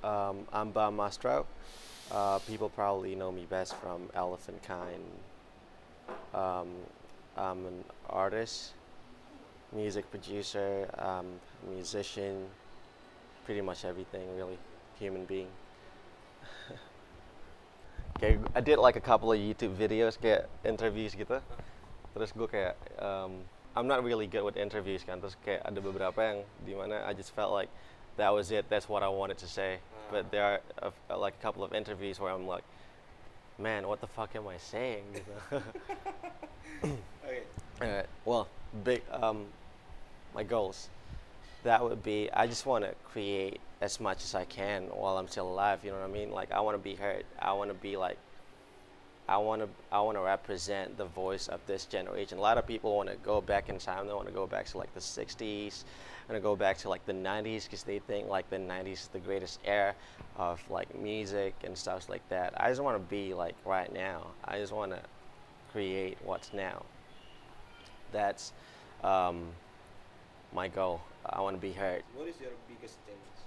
I'm Bam Mastro. People probably know me best from Elephant Kind. Um, I'm an artist, music producer, musician, pretty much everything really, human being. Okay, I did like a couple of YouTube videos kayak interviews gitu. Terus gue kayak I'm not really good with interviews kan. Terus kayak ada beberapa yang dimana I just felt like that was it. That's what I wanted to say. But there are like a couple of interviews where I'm like, man, what the fuck am I saying? Gitu. Okay. Alright, well, big my goals. That would be I just want to create as much as I can while I'm still alive. You know what I mean? Like I want to be heard. I want to be like I want to represent the voice of this generation. A lot of people want to go back in time. They want to go back to like the '60s, and to go back to like the '90s because they think like the '90s is the greatest era of like music and stuff like that. I just want to be like right now. I just want to create what's now. That's my goal. I want to be heard. What is your biggest challenge?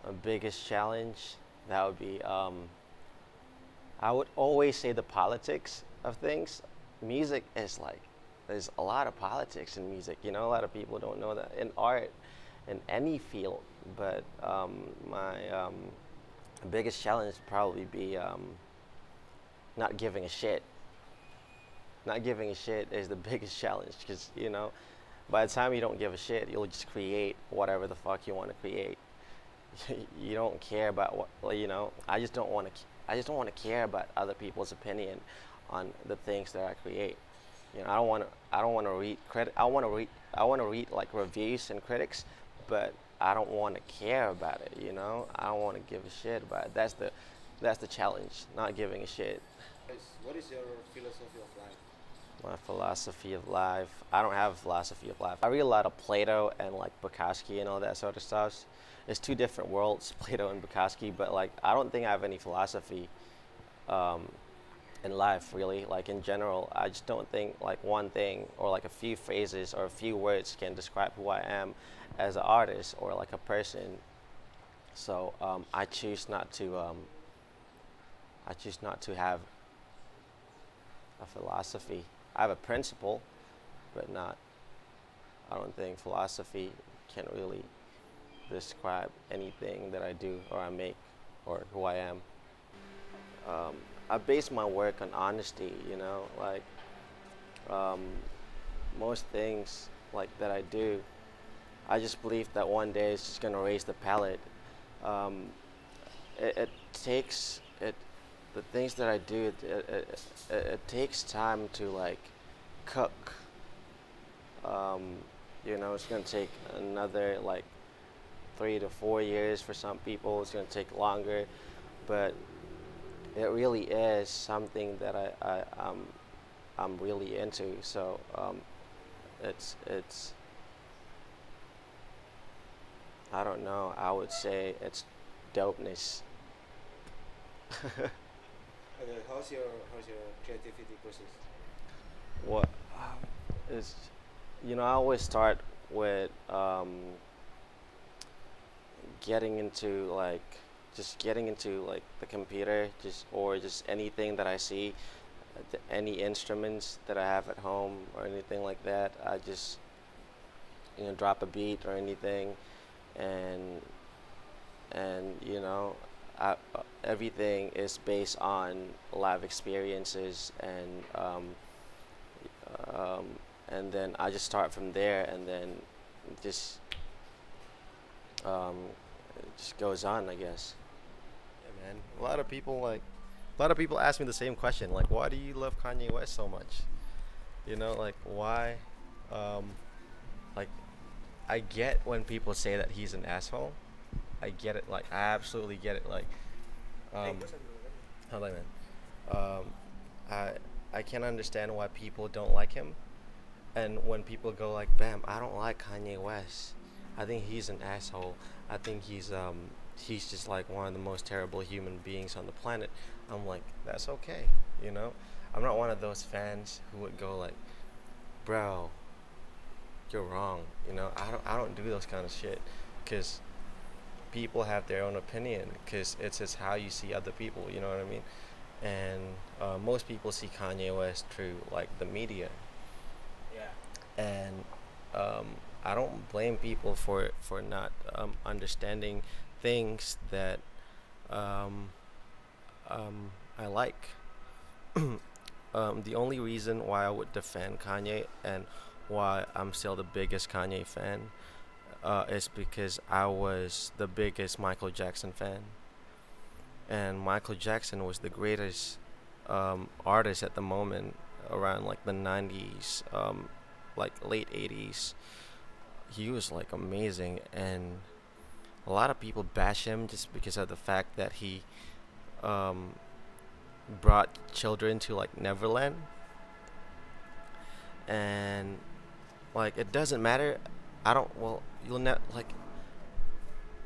My biggest challenge that would be I would always say the politics of things. Music is like there's a lot of politics in music. You know, a lot of people don't know that in art, in any field. But my biggest challenge would probably be not giving a shit. Not giving a shit is the biggest challenge because you know, by the time you don't give a shit, you'll just create whatever the fuck you want to create. You don't care about what well, you know. I just don't want to. I just don't want to care about other people's opinion on the things that I create. You know, I don't want to. I don't want to read credit. I want to read. I want to read like reviews and critics, but I don't want to care about it. You know, I don't want to give a shit about it. That's the challenge. Not giving a shit. What is your philosophy of life? My philosophy of life. I don't have a philosophy of life. I read a lot of Plato and like Bukowski and all that sort of stuff. It's two different worlds, Plato and Bukowski, but like I don't think I have any philosophy in life really. Like in general, I just don't think like one thing or like a few phrases or a few words can describe who I am as an artist or like a person. So I choose not to. I choose not to have a philosophy. I have a principle, but not. I don't think philosophy can really describe anything that I do or I make or who I am. I base my work on honesty, you know, like most things like that I do. I just believe that one day it's just gonna raise the palette. It takes it. The things that I do, it takes time to like cook. You know, it's gonna take another like 3 to 4 years for some people. It's gonna take longer, but it really is something that I'm really into. So it's I don't know. I would say it's dopeness. Okay, how's your creativity process? What is you know I always start with getting into like just getting into like the computer just or just anything that I see any instruments that I have at home or anything like that. I just you know drop a beat or anything and you know everything is based on live experiences um, and then I just start from there and then just it just goes on I guess. Yeah, man. A lot of people ask me the same question like why do you love Kanye West so much? You know like why um, like I get when people say that he's an asshole. I get it like I absolutely get it like um, hold on, man. Um, I can understand why people don't like him, and when people go like, "Bam, I don't like Kanye West. I think he's an asshole. I think he's just like one of the most terrible human beings on the planet." I'm like, that's okay, you know. I'm not one of those fans who would go like, "Bro, you're wrong." You know, I don't do those kind of shit, cause people have their own opinion because it's just how you see other people. You know what I mean? And most people see Kanye West through like the media, Yeah. and um, I don't blame people for not understanding things that um, I like. The only reason why I would defend Kanye and why I'm still the biggest Kanye fan is because I was the biggest Michael Jackson fan, and Michael Jackson was the greatest artist at the moment around like the 90s, like late 80s. He was like amazing, and a lot of people bash him just because of the fact that he um, brought children to like Neverland, and like it doesn't matter. I don't. Well, you'll not like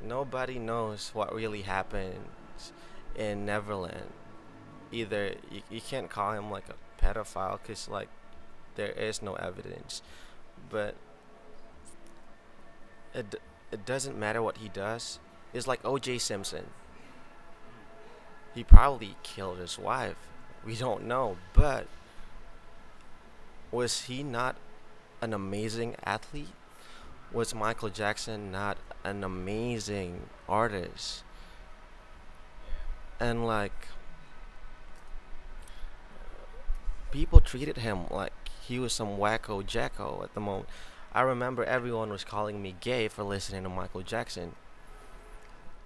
nobody knows what really happens in Neverland. Either you can't call him like a pedophile because like there is no evidence, but it doesn't matter what he does. It's like O.J. Simpson. He probably killed his wife. We don't know, but was he not an amazing athlete? Was Michael Jackson not an amazing artist? And like people treated him like he was some wacko jacko at the moment. I remember everyone was calling me gay for listening to Michael Jackson.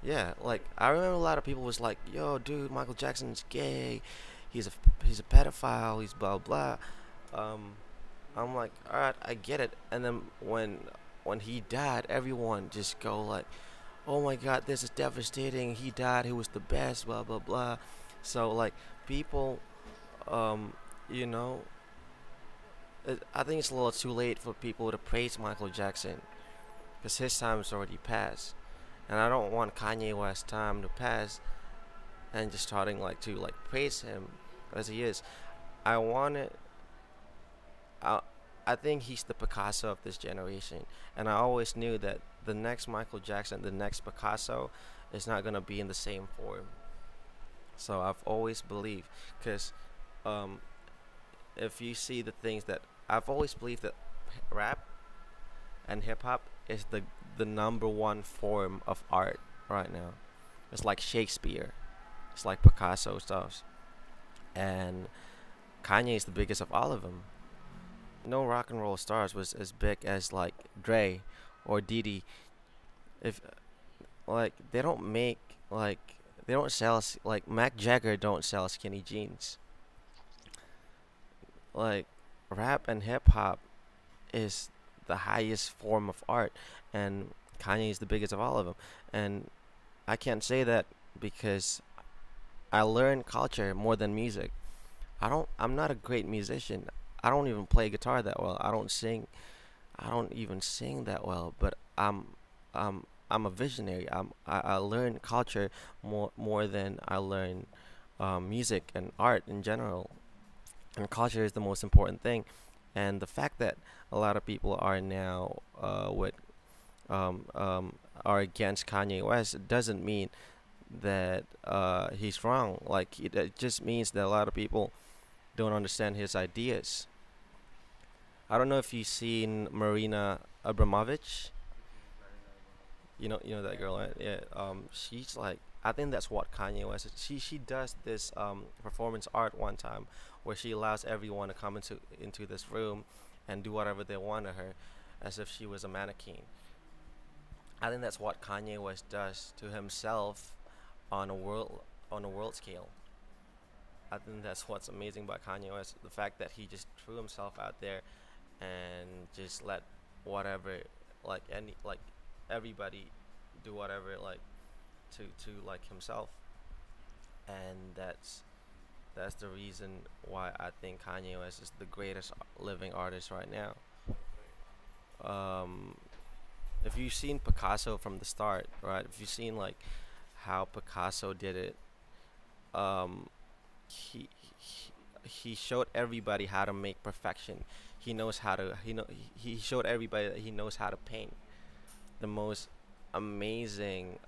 Yeah, like I remember a lot of people was like, "Yo, dude, Michael Jackson's gay. He's a he's a pedophile. He's blah blah." Um, I'm like, all right, I get it. And then when he died, everyone just go like, "Oh my God, this is devastating. He died. He was the best." Blah blah blah. So like people, um, you know, I think it's a little too late for people to praise Michael Jackson because his time's already passed, and I don't want Kanye West's time to pass and just starting like to like praise him as he is. I want it. I I think he's the Picasso of this generation, and I always knew that the next Michael Jackson, the next Picasso, is not gonna be in the same form. So I've always believed, because um, if you see the things that I've always believed that rap and hip hop is the number one form of art right now. It's like Shakespeare, it's like Picasso stuff, and Kanye is the biggest of all of them. No rock and roll stars was as big as like Dre or Diddy. If like they don't make like they don't sell like Mac Jagger don't sell skinny jeans. Like rap and hip hop is the highest form of art, and Kanye is the biggest of all of them. And I can't say that because I learn culture more than music. I'm not a great musician. I don't even play guitar that well. I don't sing. I don't even sing that well. But I'm a visionary. I learn culture more than I learn music and art in general. And culture is the most important thing. And the fact that a lot of people are now with are against Kanye West doesn't mean that he's wrong. Like it just means that a lot of people don't understand his ideas. I don't know if you've seen Marina Abramovich. You know that girl, right? Yeah. She's like, I think that's what Kanye West is. She does this performance art one time where she allows everyone to come into this room and do whatever they want to her, as if she was a mannequin. I think that's what Kanye West does to himself on a world scale. I think that's what's amazing about Kanye West, the fact that he just threw himself out there and just let whatever, like any like everybody do whatever like to like himself. And that's the reason why I think Kanye West is the greatest living artist right now. um if you've seen Picasso from the start, right, if you've seen like how Picasso did it, um he showed everybody how to make perfection. He knows how to he showed everybody that he knows how to paint the most amazing,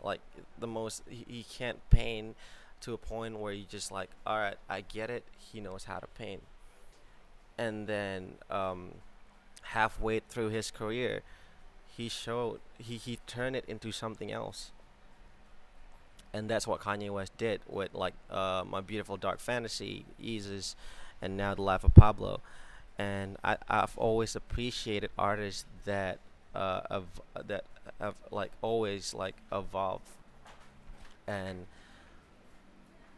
like the most. He can't paint to a point where you just like, all right, I get it. He knows how to paint, and then halfway through his career, he turned it into something else, and that's what Kanye West did with like My Beautiful Dark Fantasy, Eases, and now The Life of Pablo. And I've always appreciated artists that that have like always like evolved. And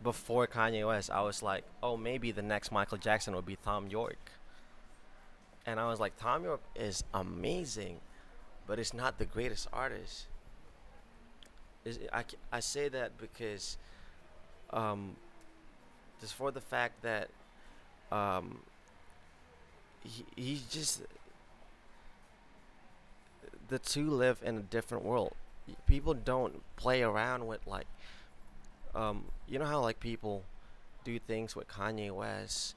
before Kanye West, I was like, oh, maybe the next Michael Jackson would be Thom Yorke, and I was like, Thom Yorke is amazing, but it's not the greatest artist. I say that because um, just for the fact that um, he's just the two live in a different world. People don't play around with like you know how like people do things with Kanye West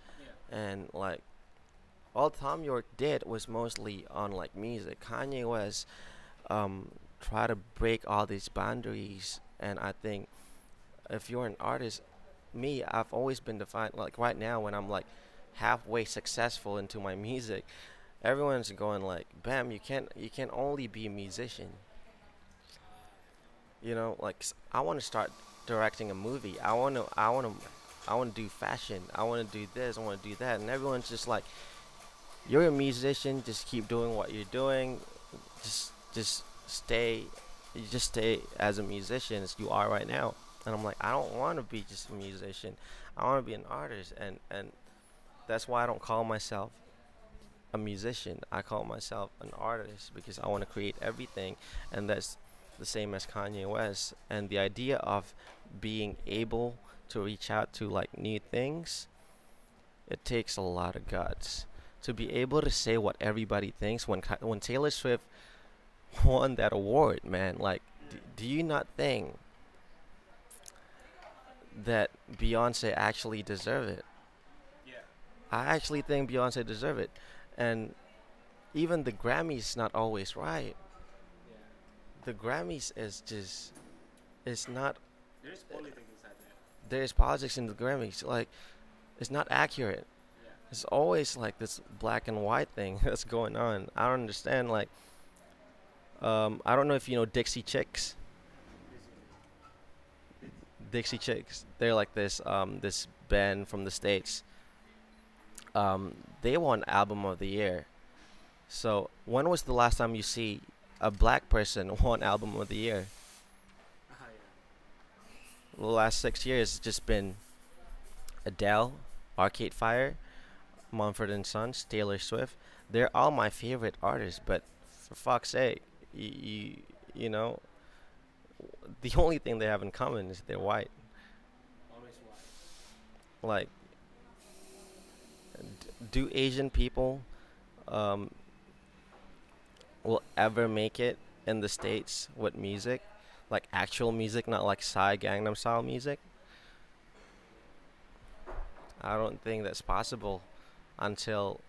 and like all Thom Yorke did was mostly on like music. Kanye West try to break all these boundaries, and I think if you're an artist, me, I've always been defined like right now when I'm like halfway successful into my music, everyone's going like, Bam, you can't only be a musician. You know, like I want to start directing a movie. I want to do fashion. I want to do this. I want to do that. And everyone's just like, you're a musician. Just keep doing what you're doing. Just stay. You just stay as a musician as you are right now. And I'm like, I don't want to be just a musician. I want to be an artist. And that's why I don't call myself a musician. I call myself an artist because I want to create everything. And that's the same as Kanye West. And the idea of being able to reach out to like new things, it takes a lot of guts to be able to say what everybody thinks. When Taylor Swift won that award, man, like do you not think that Beyonce actually deserve it? I actually think Beyonce deserve it. And even the Grammys not always right. The Grammys is just, it's not, there's politics in the Grammys. Like, it's not accurate. It's always like this black and white thing that's going on. I don't understand. Like, I don't know if you know Dixie Chicks. Dixie Chicks. They're like this band from the States. They won Album of the Year. So when was the last time you see a black person won Album of the Year? The last 6 years, it's just been Adele, Arcade Fire, Mumford and Sons, Taylor Swift. They're all my favorite artists, but for fuck's sake, you know, the only thing they have in common is they're white. Like, do Asian people um, will ever make it in the States with music? Like actual music, not like Psy Gangnam Style music? I don't think that's possible until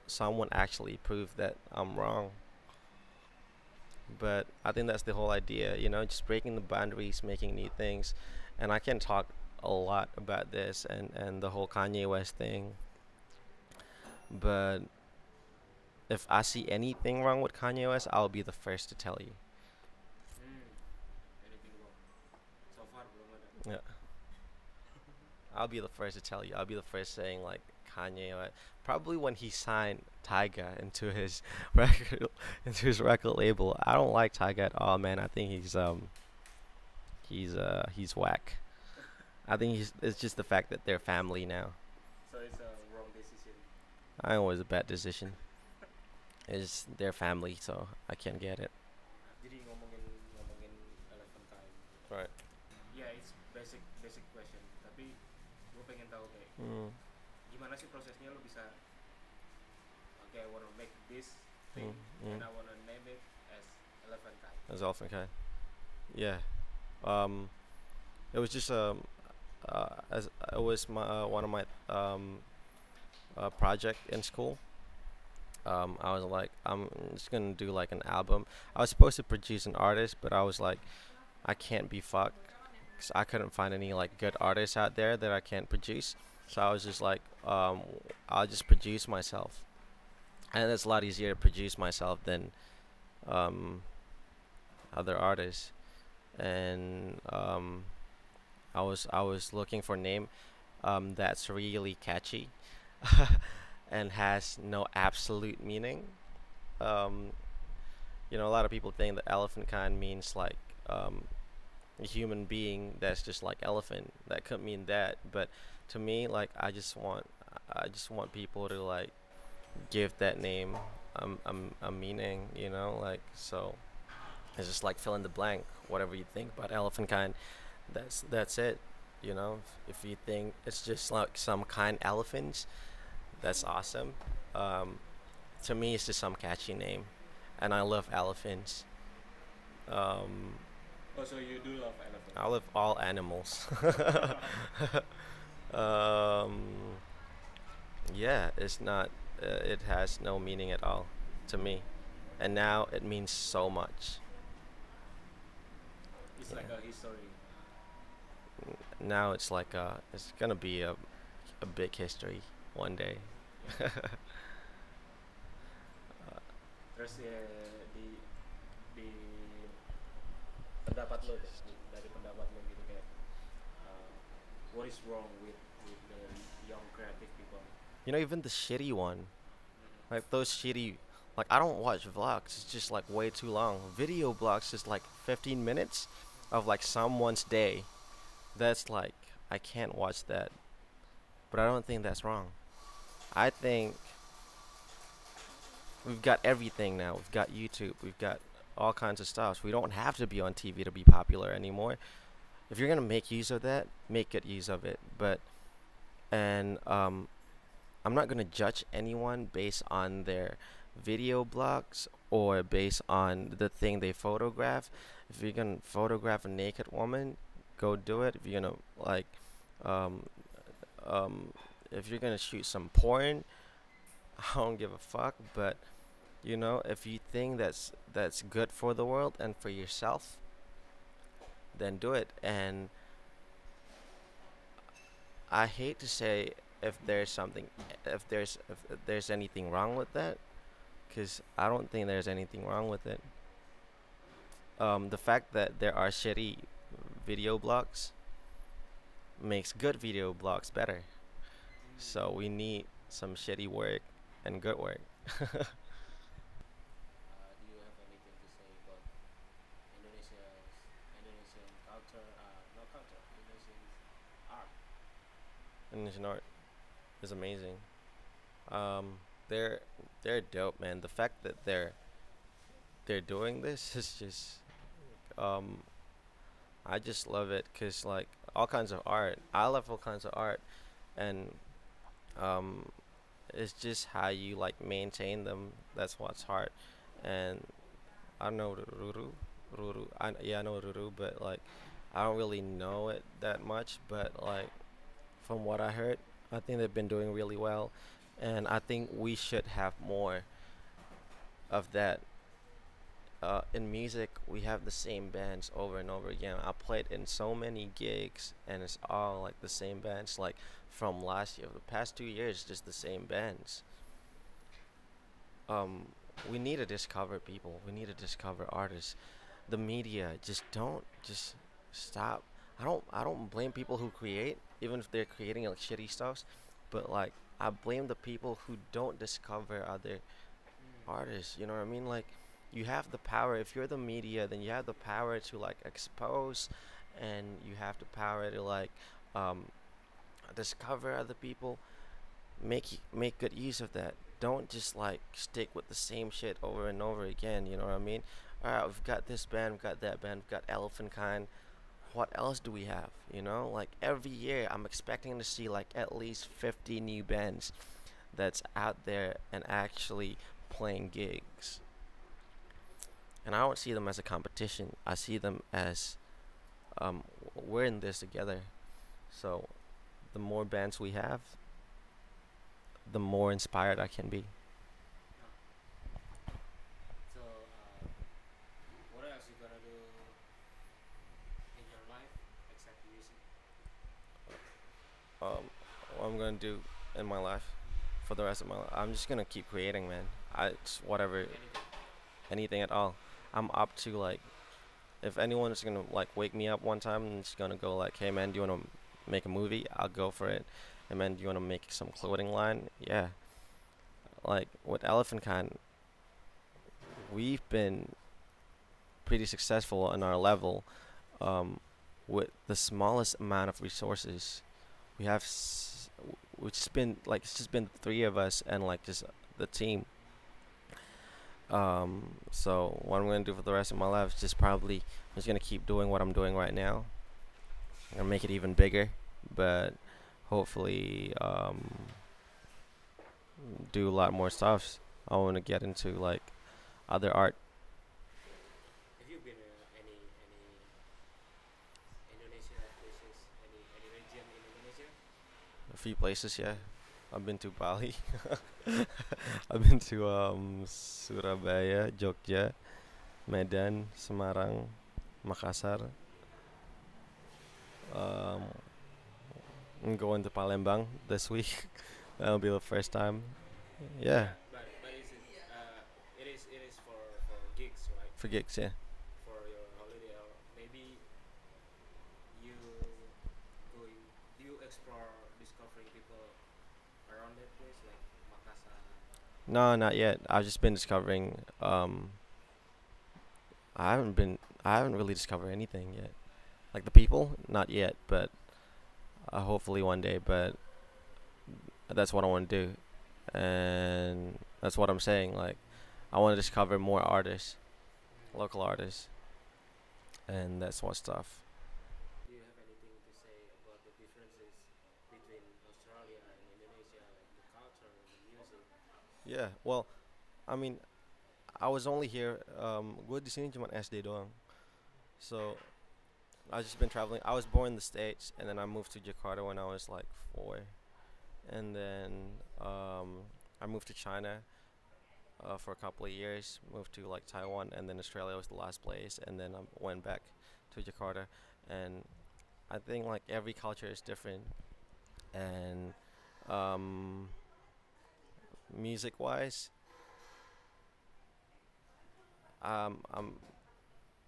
someone actually proves that I'm wrong. But I think that's the whole idea, you know, just breaking the boundaries, making new things. And I can talk a lot about this and the whole Kanye West thing. But if I see anything wrong with Kanye West, I'll be the first to tell you. Yeah. I'll be the first to tell you. I'll be the first saying like Kanye West. Probably when he signed Tyga into his record label. I don't like Tyga at all, man. I think he's whack. I think it's just the fact that they're family now. So it's a wrong decision. I know it was a bad decision. It's their family, so I can't get it. Jadi ngomongin eleven time. Right. Yeah, it's basic question. Tapi gue pengen tahu kayak Mm, gimana sih prosesnya lo bisa okay, I wanna make this thing mm. and I wanna name it as eleven time. That's often kind. Yeah. It was just as it was my one of my project in school, I was like, I'm just gonna do like an album. I was supposed to produce an artist, but I was like, I can't be fucked, 'cause I couldn't find any like good artists out there that I can't produce. So I was just like, I'll just produce myself, and it's a lot easier to produce myself than um, other artists. And I was looking for a name that's really catchy and has no absolute meaning. Um, a lot of people think that elephant kind means like um, a human being that's just like elephant. That could mean that, but to me, like I just want people to like give that name a meaning. Like so. It's just like fill in the blank. Whatever you think about elephant kind, that's it. If you think it's just like some kind elephants, that's awesome. Um, to me, it's just some catchy name, and I love elephants. Um, Also, you do love elephant. I love all animals. um, yeah, it's not. It has no meaning at all to me, and now it means so much. It's like Yeah. a history. Now it's gonna be a big history one day. Yeah. Terus di pendapat lo deh, dari pendapat lo gitu kayak uh, what is wrong with the young creative people? Even the shitty one, like those shitty, like I don't watch vlogs. It's just like way too long. Video blogs is like 15 minutes of like someone's day. That's like I can't watch that. But I don't think that's wrong. I think we've got everything now. We've got YouTube. We've got all kinds of stuff. We don't have to be on TV to be popular anymore. If you're gonna make use of that, make good use of it. But and I'm not gonna judge anyone based on their video blogs or based on the thing they photograph. If you're gonna photograph a naked woman, go do it. If you're gonna like, um, um, if you're gonna shoot some porn, I don't give a fuck. But if you think that's good for the world and for yourself, then do it. And I hate to say if there's something, if there's anything wrong with that, because I don't think there's anything wrong with it. The fact that there are shitty video blogs makes good video blogs better. So we need some shitty work and good work. Do you have anything to say about Indonesia's Indonesian culture? Not culture, Indonesian art. Indonesian art is amazing. Um, they're they're dope, man. The fact that they're doing this is just um, I just love it because like all kinds of art. I love all kinds of art, and um, it's just how you like maintain them. That's what's hard. And I don't know Ruru. Yeah, I know Ruru, but like I don't really know it that much. But like from what I heard, I think they've been doing really well, and I think we should have more of that. In music, we have the same bands over and over again. I played in so many gigs, and it's all like the same bands. Like from last year, the past 2 years, just the same bands. Um, we need to discover people. We need to discover artists. The media just stop. I don't blame people who create, even if they're creating like shitty stuff, but like I blame the people who don't discover other artists. You know what I mean? Like you have the power. If you're the media, then you have the power to like expose, and you have the power to like um, discover other people. Make good use of that. Don't just like stick with the same shit over and over again. You know what I mean? All right, we've got this band, we've got that band, we've got Elephant Kind. What else do we have? Like every year, I'm expecting to see like at least 50 new bands that's out there and actually playing gigs. And I don't see them as a competition. I see them as we're in this together. So the more bands we have, the more inspired I can be. I'm gonna do in my life for the rest of my life. I'm just gonna keep creating, man. It's whatever, Anything. anything at all. I'm up to like, if anyone's gonna like wake me up one time and it's gonna go like, hey man, do you wanna make a movie? I'll go for it. And man, do you wanna make some clothing line? Yeah. Like with Elephant Con, we've been pretty successful on our level, um, with the smallest amount of resources. We have, which has been like it's just been three of us and like just the team. So what I'm gonna do for the rest of my life is just probably I'm just gonna keep doing what I'm doing right now and make it even bigger, but hopefully do a lot more stuff. I want to get into like other art. Have you been any Indonesia places? Any region in Indonesia? A few places, yeah. I've been to Bali. I've been to Surabaya, Jogja, Medan, Semarang, Makassar. Um, I'm going to Palembang this week. That'll be the first time. Yeah, But it is for gigs, right? for gigs, yeah. For your holiday, or maybe you going you explore discovering people around that place like Makassar. No, not yet. I've just been discovering. I haven't been. I haven't really discovered anything yet. Like the people, not yet, but hopefully one day. But that's what I want to do, and that's what I'm saying. Like, I want to discover more artists, local artists, and that's what stuff. Do you have anything to say about the differences between Australia and Indonesia, like the culture, the music? Yeah. Well, I mean, I was only here. Gue di sini cuma SD doang. So I've just been traveling. I was born in the States, and then I moved to Jakarta when I was like 4, and then I moved to China for a couple of years. Moved to like Taiwan, and then Australia was the last place, and then I went back to Jakarta. And I think like every culture is different, and um, music wise, I'm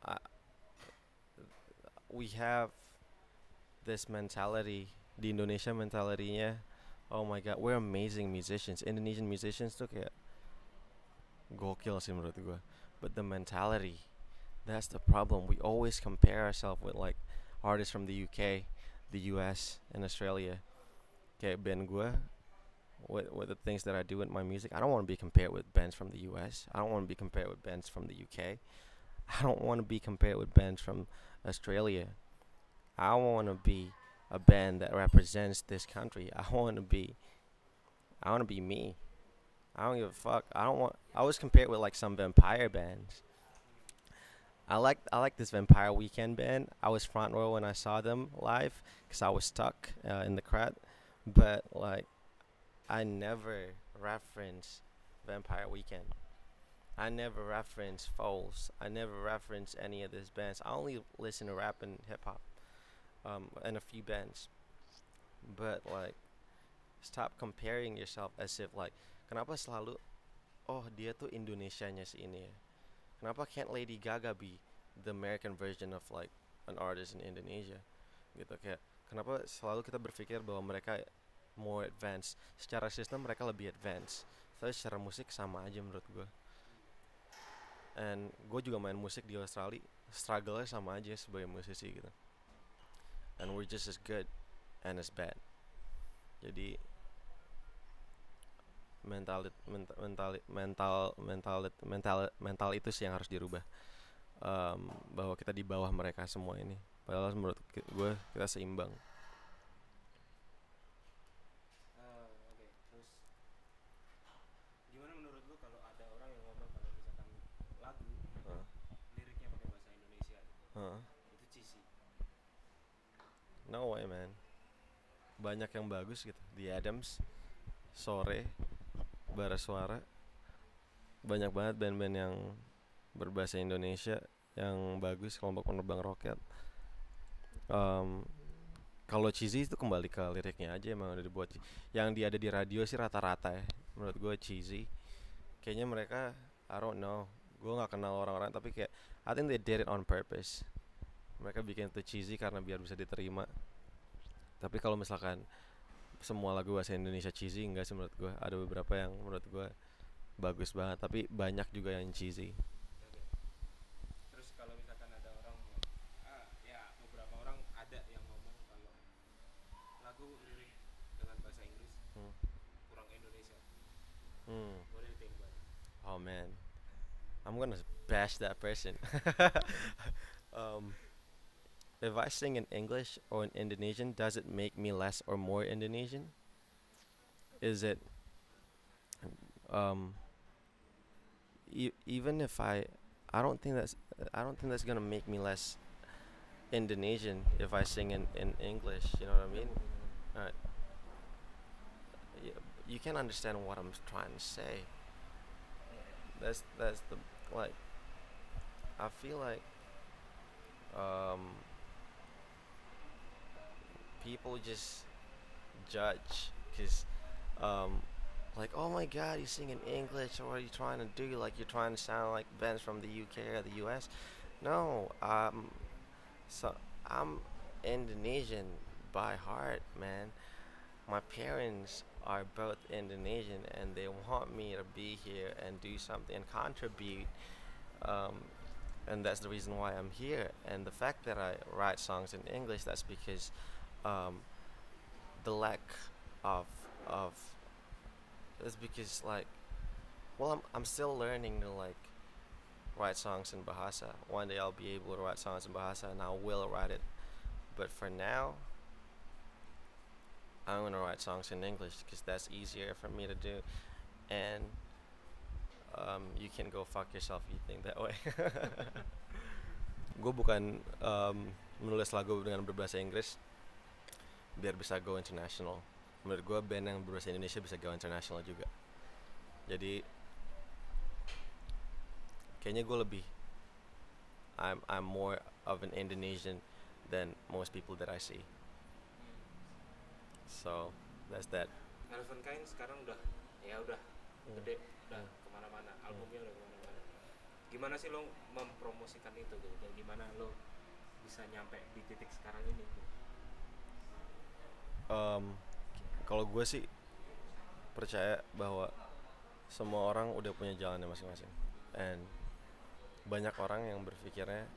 I, we have this mentality, the Indonesia mentality. Oh my god, we're amazing musicians. Indonesian musicians tuh kayak gokil sih menurut gue. But the mentality, that's the problem. We always compare ourselves with like artists from the UK, the US, and Australia. Kayak band gue, with the things that I do with my music, I don't want to be compared with bands from the US. I don't want to be compared with bands from the UK. I don't want to be compared with bands from Australia. I want to be a band that represents this country. I want to be me. I don't give a fuck. I don't want. I was compared with like some vampire bands. I like this Vampire Weekend band. I was front row when I saw them live because I was stuck in the crowd. But like, I never reference Vampire Weekend. I never reference Foles. I never reference any of these bands. I only listen to rap and hip hop, and a few bands. But like, stop comparing yourself as if like, kenapa selalu, oh dia tuh Indonesianya si ini ya. Kenapa can't Lady Gaga be the American version of like an artist in Indonesia? Gitu kayak, kenapa selalu kita berpikir bahwa mereka more advance. Secara sistem mereka lebih advance, tapi secara musik sama aja menurut gue. And gue juga main musik di Australia, struggle-nya sama aja sebagai musisi gitu. And we're just as good and as bad. Jadi mental itu sih yang harus dirubah. Bahwa kita di bawah mereka semua ini. Padahal menurut gue kita seimbang. Oke. Terus gimana menurut lu kalau ada orang yang ngomong kalau misalkan lagu Uh, liriknya pakai bahasa Indonesia uh. itu cheesy? No way man. Banyak yang bagus gitu. The Adams, Sore, Bara Suara. Banyak banget band-band yang berbahasa Indonesia yang bagus. Kelompok Penerbang Roket. Kalau cheesy itu kembali ke liriknya aja, emang udah dibuat. Yang dia ada di radio sih rata-rata ya. Menurut gue cheesy. Kayaknya mereka, I don't know. Gue nggak kenal orang-orang tapi kayak I think they did it on purpose. Mereka bikin itu cheesy karena biar bisa diterima. Tapi kalau misalkan semua lagu bahasa Indonesia cheesy, enggak sih menurut gue. Ada beberapa yang menurut gue bagus banget, tapi banyak juga yang cheesy. Oke. Terus kalau misalkan ada orang ya beberapa orang ada yang ngomong kalau lagu lirik dengan bahasa Inggris Hmm. kurang Indonesia. Hmm. What do you think about it? Oh man, I'm gonna bash that person. um, if I sing in English or in Indonesian, does it make me less or more Indonesian? Is it um, even if I don't think that's gonna make me less Indonesian if I sing in English. You know what I mean? Alright. You can understand what I'm trying to say. That's the like. I feel like um, people just judge because like, oh my god, you sing in English, or what are you trying to do? Like you're trying to sound like bands from the UK or the US. No, so I'm Indonesian by heart, man. My parents are both Indonesian, and they want me to be here and do something and contribute. Um, and that's the reason why I'm here. And the fact that I write songs in English, that's because um, the lack of of is because like, well, I'm still learning to like write songs in Bahasa. One day I'll be able to write songs in Bahasa, and I will write it. But for now, I'm gonna write songs in English because that's easier for me to do. And you can go fuck yourself if you think that way. Gue bukan menulis lagu dengan berbahasa Inggris biar bisa go international. Menurut gue band yang berbahasa Indonesia bisa go international juga. Jadi kayaknya gue lebih I'm more of an Indonesian than most people that I see. So that's that. Eleven Kind sekarang udah gede, udah kemana-mana, albumnya udah kemana-mana. Gimana sih lo mempromosikan itu gitu, dan gimana lo bisa nyampe di titik sekarang ini gitu? Kalau gue sih percaya bahwa semua orang udah punya jalannya masing-masing, and banyak orang yang berpikirnya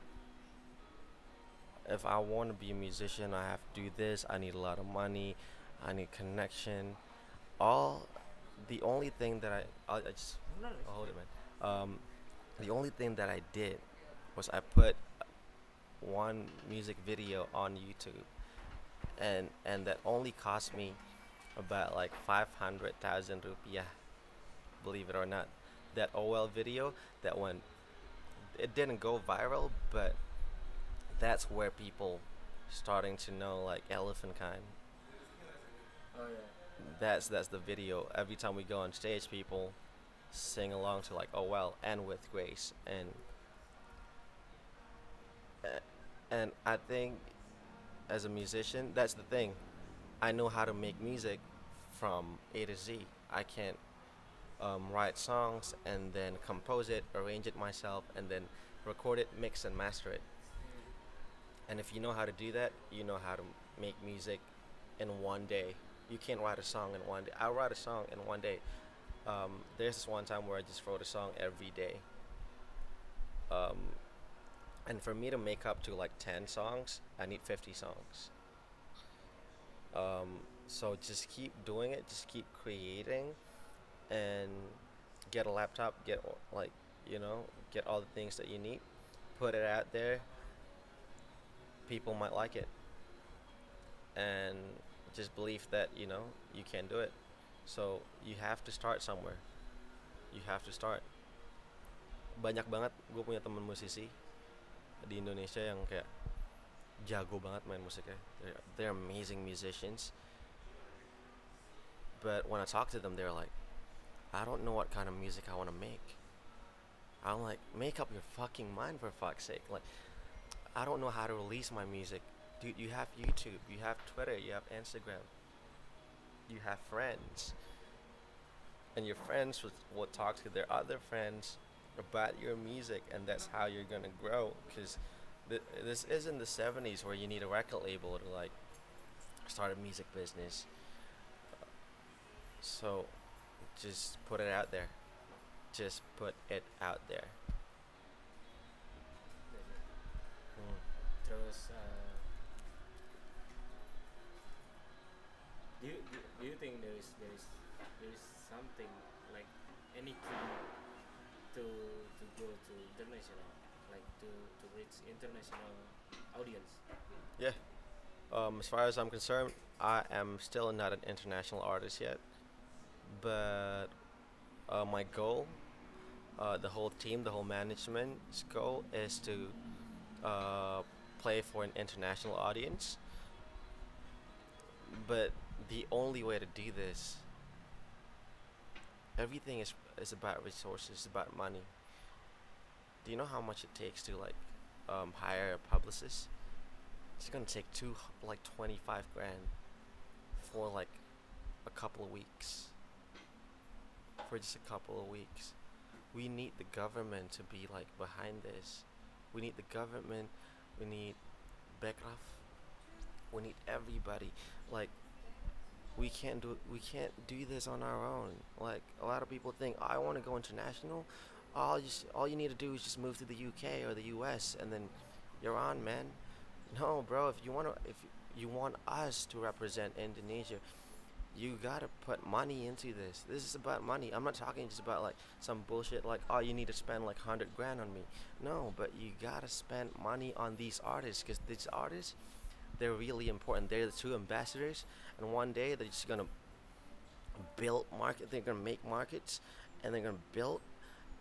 if I want to be a musician I have to do this, I need a lot of money, I need connection. The only thing that I'll just I'll hold it, man. The only thing that I did was I put one music video on YouTube, and that only cost me about like 500,000 rupiah, believe it or not. That OL video, that one, it didn't go viral, but that's where people starting to know like Elephant Kind. Oh yeah. That's the video. Every time we go on stage, people sing along to like "Oh Well" and "With Grace," and I think as a musician, that's the thing. I know how to make music from A to Z. I can write songs and then compose it, arrange it myself, and then record it, mix and master it. And if you know how to do that, you know how to make music in one day. You can't write a song in one day. I write a song in one day. There's this one time where I just wrote a song every day. And for me to make up to like 10 songs, I need 50 songs. So just keep doing it, just keep creating, and get a laptop, get like, get all the things that you need, put it out there. People might like it, and just believe that you can do it. So you have to start somewhere. You have to start. Banyak banget gue punya temen musisi di Indonesia yang kayak jago banget main musiknya. They're amazing musicians. But when I talk to them, they're like, I don't know what kind of music I want to make. I'm like, make up your fucking mind, for fuck's sake. Like, I don't know how to release my music. dude, you have YouTube, you have Twitter, you have Instagram, you have friends, and your friends will talk to their other friends about your music, and that's how you're gonna grow. Because this isn't the '70s where you need a record label to like start a music business. So just put it out there. Just put it out there. Mm. Terus do you think there is something like any key to go to international, like to reach international audience? Yeah. As far as I'm concerned, I am still not an international artist yet, but my goal, the whole team, the whole management's goal is to uh, play for an international audience. But the only way to do this, everything is about resources, about money. Do you know how much it takes to like hire a publicist? It's gonna take like 25 grand for like a couple of weeks. For just a couple of weeks. We need the government to be like behind this. We need the government. We need Beckraft. We need everybody. Like we can't do this on our own. Like a lot of people think, I want to go international. All you need to do is just move to the UK or the US, and then you're on, man. No, bro. If you want us to represent Indonesia, you gotta put money into this. This is about money. I'm not talking just about like some bullshit like, oh, you need to spend like 100 grand on me. No, but you gotta spend money on these artists, because these artists, they're really important. They're the true ambassadors, and one day they're just gonna build market. They're gonna make markets, and they're gonna build,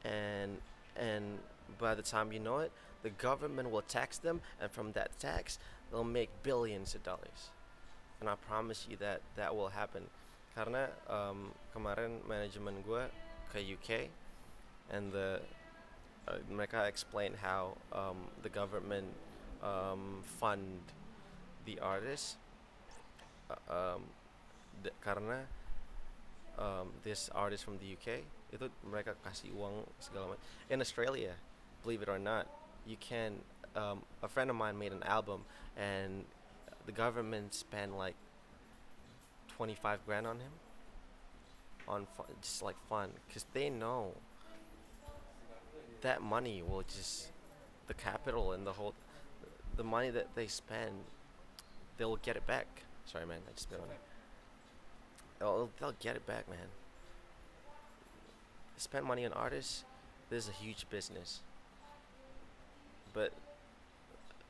and and by the time you know it, the government will tax them, and from that tax, they'll make billions of dollars. And I promise you that that will happen. Karena kemarin manajemen gue ke UK, and mereka explained how the government fund the artists, karena this artist from the UK itu mereka kasih uang segala macam. In Australia, believe it or not, you can. A friend of mine made an album, and the government spent like 25 grand on him, on just like fun, because they know that money will just, the capital and the money that they spend, they'll get it back. Sorry, man, I just spit on it. They'll get it back, man. Spend money on artists. This is a huge business, but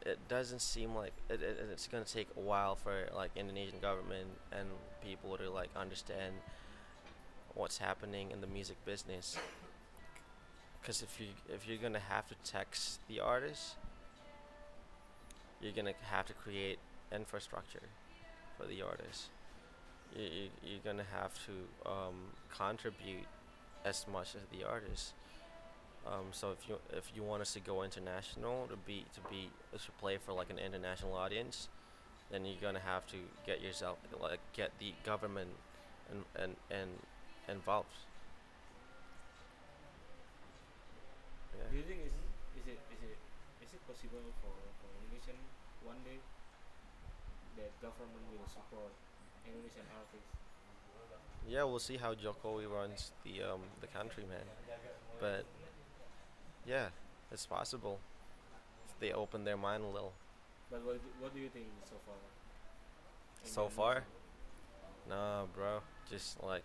it doesn't seem like it's gonna take a while for like Indonesian government and people to like understand what's happening in the music business. Because if you're gonna have to tax the artists, you're gonna have to create infrastructure for the artists. You're gonna have to contribute as much as the artists. So if you want us to go international, to play for like an international audience, then you're gonna have to get the government and involved. Yeah. Do you think is it possible for Indonesian one day that government will support Indonesian artists? Yeah, we'll see how Jokowi runs the country, man. But yeah, it's possible if they open their mind a little. But what do you think so far? So far, nah, bro. Just like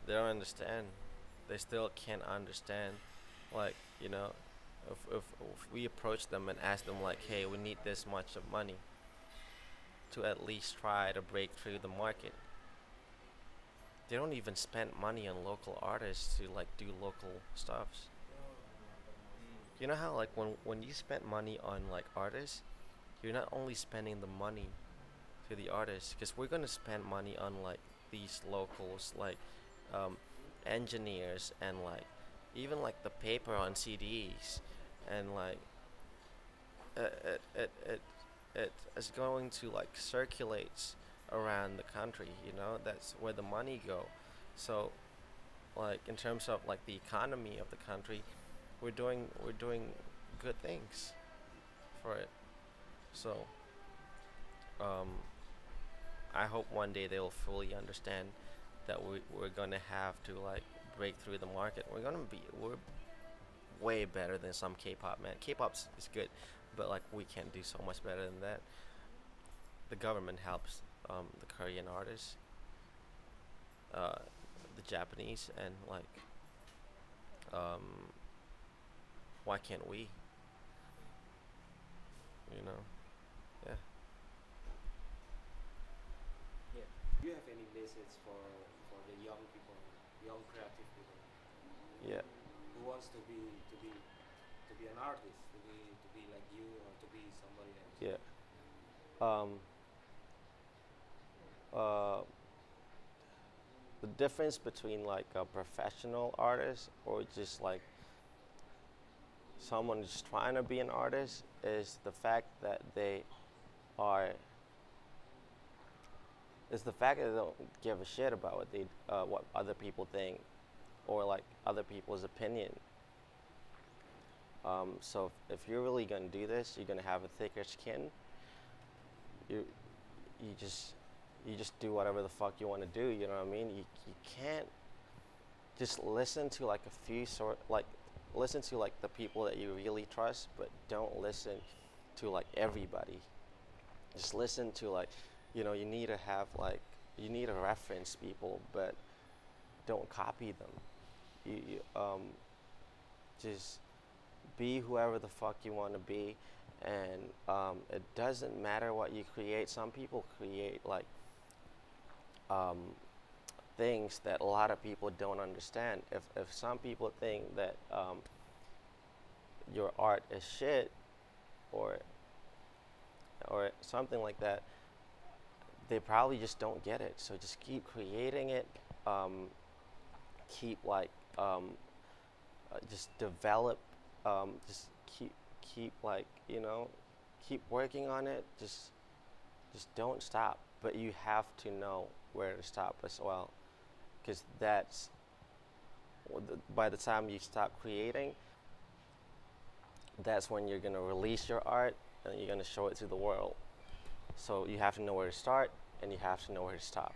they don't understand. They still can't understand. Like if we approach them and ask them like, hey, we need this much of money to at least try to break through the market. They don't even spend money on local artists to like do local stuffs. You know how like when you spend money on like artists, you're not only spending the money to the artists, because we're gonna spend money on like these locals, like engineers, and like even like the paper on CDs, and like it it's going to like circulates around the country. You know, that's where the money go. So like in terms of like the economy of the country, we're doing good things for it. So um, I hope one day they'll fully understand that we're gonna have to like break through the market. We're way better than some K-pop, man. K-pop is good, but like we can do so much better than that. The government helps the Korean artists, uh, the Japanese, and like um, why can't we? You know? Yeah. Yeah. Do you have any message for the young people, young creative people Yeah. who wants to be an artist, to be like you or to be somebody else? Yeah. Um, uh, the difference between like a professional artist or just like someone just trying to be an artist is the fact that are the fact that they don't give a shit about what other people think or like other people's opinion. So if you're really gonna do this, you're gonna have a thicker skin. You you just you just do whatever the fuck you want to do. You know what I mean? You can't just listen to like a few listen to like the people that you really trust, but don't listen to like everybody. Just listen to like, you need to have like you need to reference people, but don't copy them. You just be whoever the fuck you want to be, and it doesn't matter what you create. Some people create like um, things that a lot of people don't understand. If some people think that your art is shit, or something like that, they probably just don't get it. So just keep creating it. Keep like just develop. Just keep like keep working on it. Just don't stop. But you have to know where to stop as well, because by the time you stop creating, that's when you're gonna release your art and you're gonna show it to the world. So you have to know where to start and you have to know where to stop.